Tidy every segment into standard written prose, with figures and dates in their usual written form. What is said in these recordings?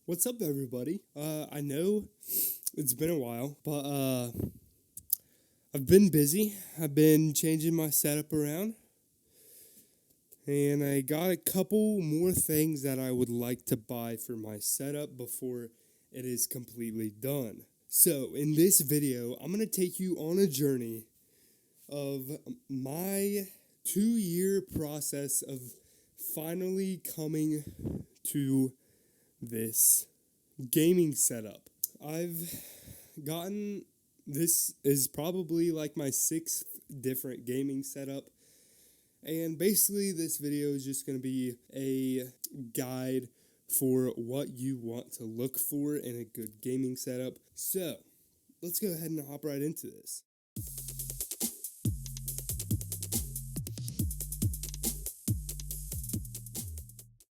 What's up, everybody? I know it's been a while, but I've been busy. I've been changing my setup around, and I got a couple more things that I would like to buy for my setup before it is completely done. So, in this video, I'm going to take you on a journey of my 2-year process of finally coming to this gaming setup. I've gotten this is probably like my 6th different gaming setup, and basically this video is just going to be a guide for what you want to look for in a good gaming setup. So let's go ahead and hop right into this.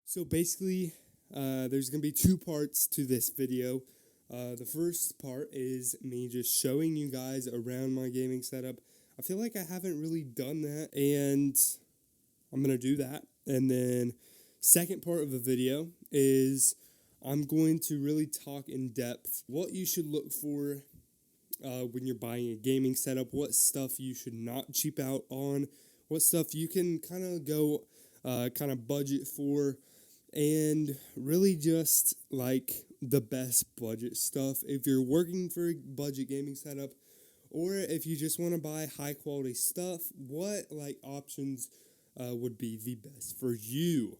So basically, there's going to be 2 parts to this video. The first part is me just showing you guys around my gaming setup. I feel like I haven't really done that, and I'm going to do that. And then second part of the video is I'm going to really talk in depth what you should look for when you're buying a gaming setup, what stuff you should not cheap out on, what stuff you can kind of go kind of budget for, and really just like the best budget stuff if you're working for a budget gaming setup, or if you just want to buy high quality stuff, what like options would be the best for you.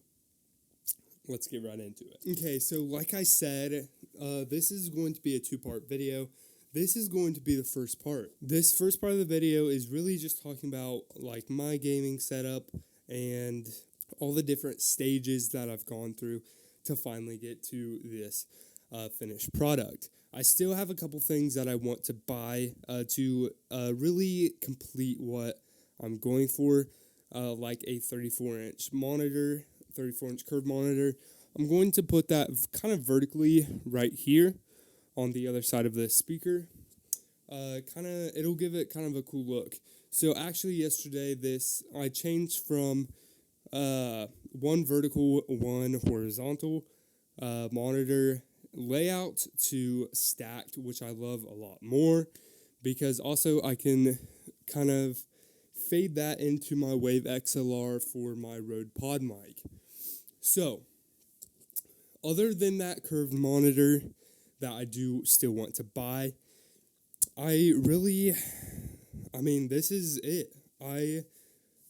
Let's get right into it. Okay, so like I said, this is going to be a 2-part video. This is going to be the first part. This first part of the video is really just talking about like my gaming setup and all the different stages that I've gone through to finally get to this finished product. I still have a couple things that I want to buy to really complete what I'm going for, like a 34-inch monitor, 34-inch curved monitor. I'm going to put that kind of vertically right here on the other side of the speaker. It'll give it kind of a cool look. So actually yesterday I changed from one vertical, one horizontal monitor layout to stacked, which I love a lot more because also I can kind of fade that into my Wave XLR for my Rode Pod mic. So, other than that curved monitor that I do still want to buy, this is it. I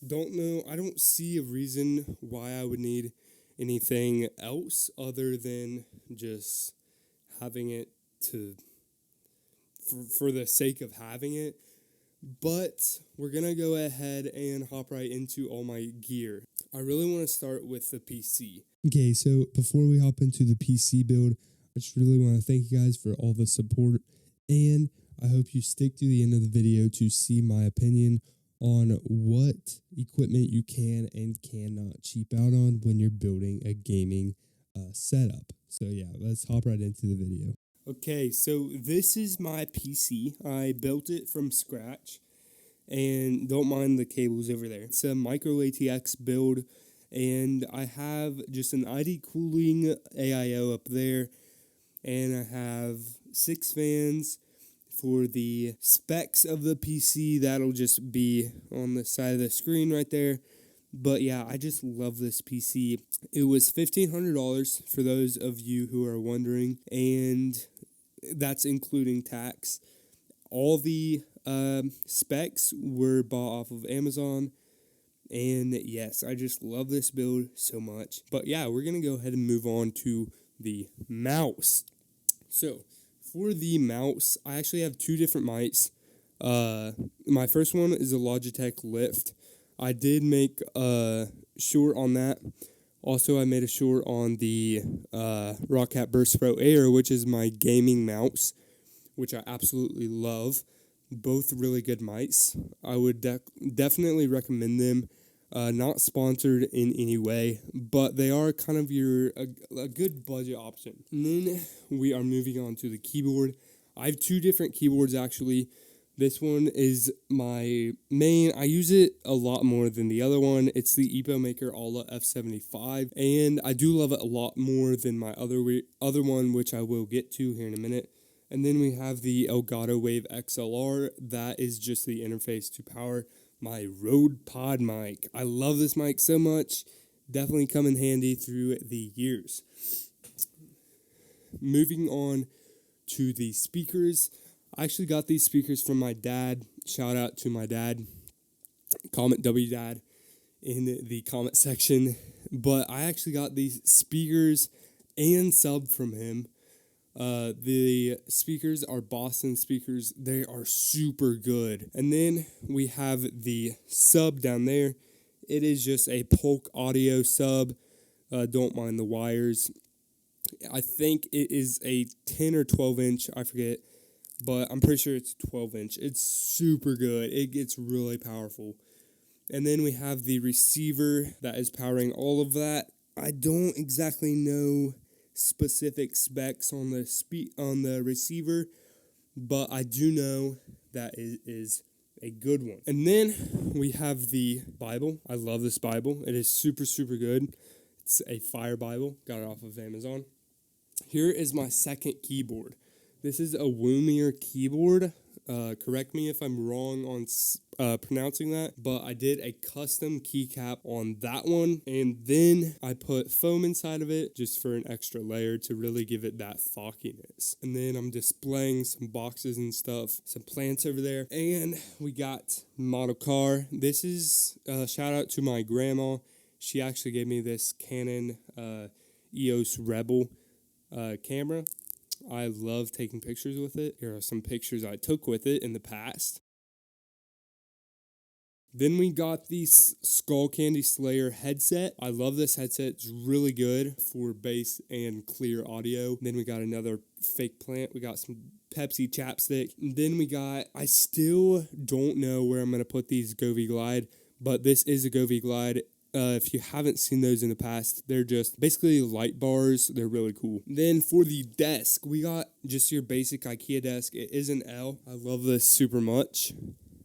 don't see a reason why I would need anything else other than just having it for the sake of having it. But we're going to go ahead and hop right into all my gear. I really want to start with the PC. Okay, so before we hop into the PC build, I just really want to thank you guys for all the support, and I hope you stick to the end of the video to see my opinion on what equipment you can and cannot cheap out on when you're building a gaming setup. So yeah, let's hop right into the video. Okay, so this is my PC. I built it from scratch, and don't mind the cables over there. It's a micro ATX build, and I have just an ID cooling AIO up there, and I have 6 fans. For the specs of the PC, that'll just be on the side of the screen right there. But yeah, I just love this PC. It was $1,500 for those of you who are wondering, and that's including tax. All the specs were bought off of Amazon, and yes, I just love this build so much. But yeah, we're going to go ahead and move on to the mouse. So for the mouse, I actually have 2 different mics. My first one is a Logitech Lift. I did make a short on that. Also, I made a short on the Rockcat Burst Pro Air, which is my gaming mouse, which I absolutely love. Both really good mics. I would definitely recommend them. Not sponsored in any way, but they are kind of a good budget option. And then we are moving on to the keyboard. I have 2 different keyboards actually. This one is my main. I use it a lot more than the other one. It's the Epo Maker Alla F75, and I do love it a lot more than my other one, which I will get to here in a minute. And then we have the Elgato Wave XLR. That is just the interface to power my Rode Pod mic. I love this mic so much. Definitely come in handy through the years. Moving on to the speakers. I actually got these speakers from my dad. Shout out to my dad. Comment WDad in the comment section. But I actually got these speakers and subbed from him. The speakers are Boston speakers. They are super good. And then we have the sub down there. It is just a Polk audio sub. Don't mind the wires. I think it is a 10 or 12 inch. I forget. But I'm pretty sure it's 12 inch. It's super good. It gets really powerful. And then we have the receiver that is powering all of that. I don't exactly know specific specs on the receiver, but I do know that it is a good one. And then we have the Bible. I love this Bible. It is super, super good. It's a Fire Bible. Got it off of Amazon. Here is my second keyboard. This is a Woomier keyboard. Correct me if I'm wrong on pronouncing that, but I did a custom keycap on that one, and then I put foam inside of it just for an extra layer to really give it that thockiness. And then I'm displaying some boxes and stuff, some plants over there, and we got model car. This is shout out to my grandma. She actually gave me this Canon EOS Rebel camera. I love taking pictures with it. Here are some pictures I took with it in the past. Then we got the Skull Candy Slayer headset. I love this headset. It's really good for bass and clear audio. Then we got another fake plant. We got some Pepsi chapstick. And then we got, I still don't know where I'm going to put these Govee Glide, but this is a Govee Glide. If you haven't seen those in the past, they're just basically light bars. They're really cool. Then for the desk, we got just your basic IKEA desk. It is an L. I love this super much.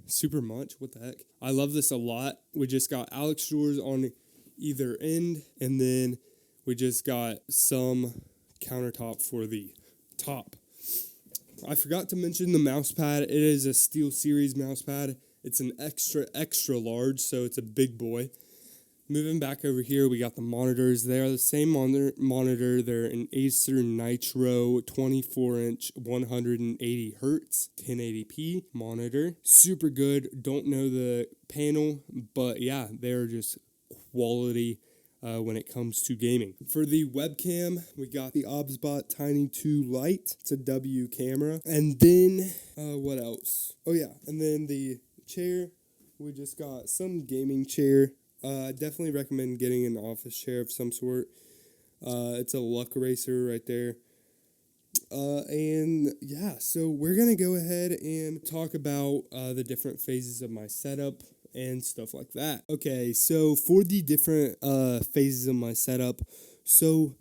Super much? What the heck? I love this a lot. We just got Alex drawers on either end, and then we just got some countertop for the top. I forgot to mention the mouse pad. It is a SteelSeries mouse pad. It's an extra large, so it's a big boy. Moving back over here, we got the monitors. They are the same monitor. They're an Acer Nitro 24-inch 180 hertz 1080p monitor. Super good. Don't know the panel, but yeah, they're just quality when it comes to gaming. For the webcam, we got the OBSBot Tiny 2 Lite. It's a W camera. And then, what else? Oh yeah, and then the chair. We just got some gaming chair. I definitely recommend getting an office chair of some sort. It's a Luck Racer right there. And yeah, so we're going to go ahead and talk about the different phases of my setup and stuff like that. Okay, so for the different phases of my setup, so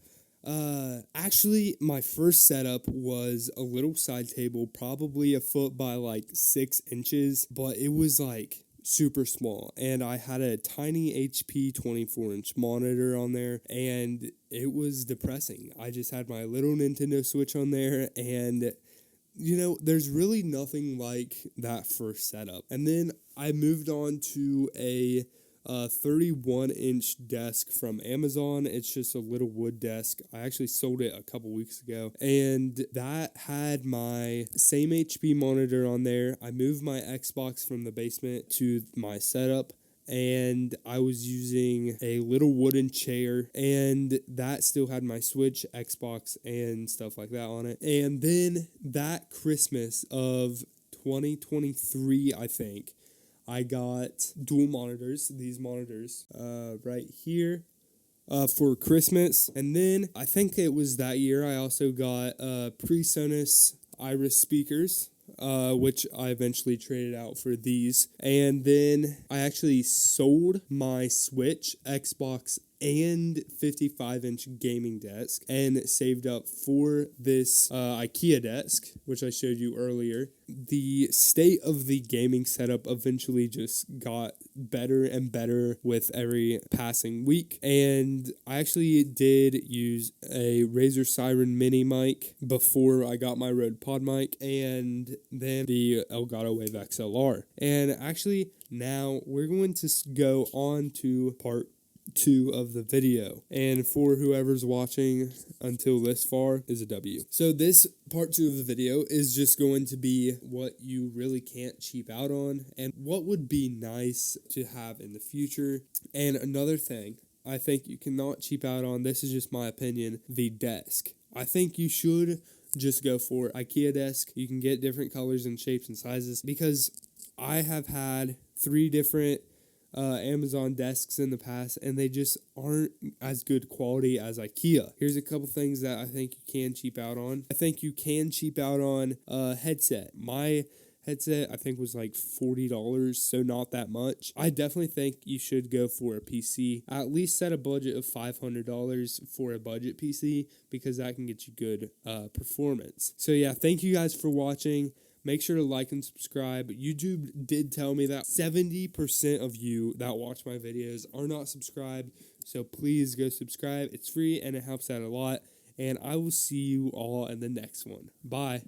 actually my first setup was a little side table, probably a foot by like 6 inches, but it was like super small, and I had a tiny HP 24-inch monitor on there, and it was depressing. I just had my little Nintendo Switch on there, and you know, there's really nothing like that first setup. And then I moved on to a 31-inch desk from Amazon. It's just a little wood desk. I actually sold it a couple weeks ago, and that had my same HP monitor on there. I moved my Xbox from the basement to my setup, and I was using a little wooden chair, and that still had my Switch, Xbox, and stuff like that on it. And then that Christmas of 2023, I think, I got dual monitors, these monitors right here for Christmas. And then I think it was that year I also got PreSonus Iris speakers, which I eventually traded out for these. And then I actually sold my Switch, Xbox, and 55-inch gaming desk and saved up for this IKEA desk, which I showed you earlier. The state of the gaming setup eventually just got better and better with every passing week, and I actually did use a Razer Siren Mini mic before I got my Rode Pod mic, and then the Elgato Wave XLR. And actually now we're going to go on to part 2 of the video, and for whoever's watching until this far is a W. So this part 2 of the video is just going to be what you really can't cheap out on and what would be nice to have in the future. And another thing I think you cannot cheap out on, this is just my opinion, the desk. I think you should just go for IKEA desk. You can get different colors and shapes and sizes, because I have had 3 different Amazon desks in the past, and they just aren't as good quality as IKEA. Here's a couple things that I think you can cheap out on. I think you can cheap out on a headset. My headset I think was like $40, so not that much. I definitely think you should go for a PC. At least set a budget of $500 for a budget PC, because that can get you good performance. So yeah, thank you guys for watching. Make sure to like and subscribe. YouTube did tell me that 70% of you that watch my videos are not subscribed, so please go subscribe. It's free and it helps out a lot, and I will see you all in the next one. Bye.